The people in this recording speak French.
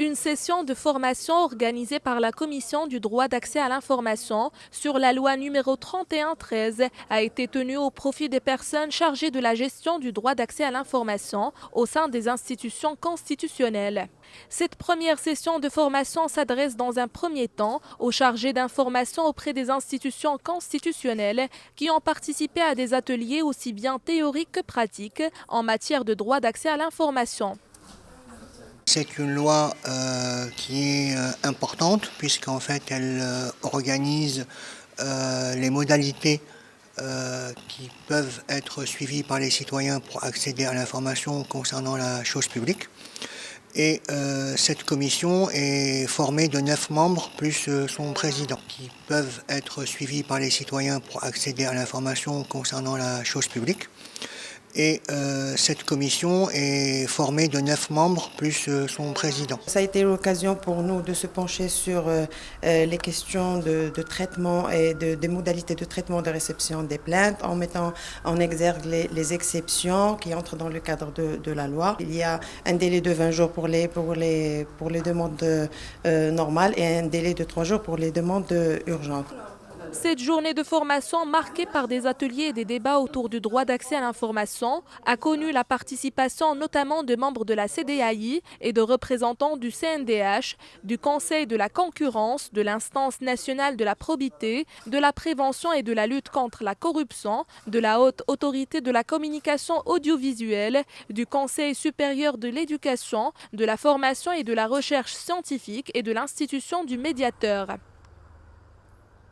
Une session de formation organisée par la Commission du droit d'accès à l'information sur la loi numéro 3113 a été tenue au profit des personnes chargées de la gestion du droit d'accès à l'information au sein des institutions constitutionnelles. Cette première session de formation s'adresse dans un premier temps aux chargés d'information auprès des institutions constitutionnelles qui ont participé à des ateliers aussi bien théoriques que pratiques en matière de droit d'accès à l'information. C'est une loi qui est importante puisqu'en fait elle organise les modalités qui peuvent être suivies par les citoyens pour accéder à l'information concernant la chose publique. Et cette commission est formée de 9 membres plus son président qui peuvent être suivis par les citoyens pour accéder à l'information concernant la chose publique. Et cette commission est formée de 9 membres plus son président. Ça a été l'occasion pour nous de se pencher sur les questions de traitement et des modalités de traitement de réception des plaintes en mettant en exergue les exceptions qui entrent dans le cadre de la loi. Il y a un délai de 20 jours pour les demandes normales et un délai de 3 jours pour les demandes urgentes. Cette journée de formation, marquée par des ateliers et des débats autour du droit d'accès à l'information, a connu la participation notamment de membres de la CDAI et de représentants du CNDH, du Conseil de la concurrence, de l'Instance nationale de la probité, de la prévention et de la lutte contre la corruption, de la Haute Autorité de la communication audiovisuelle, du Conseil supérieur de l'éducation, de la formation et de la recherche scientifique et de l'institution du médiateur.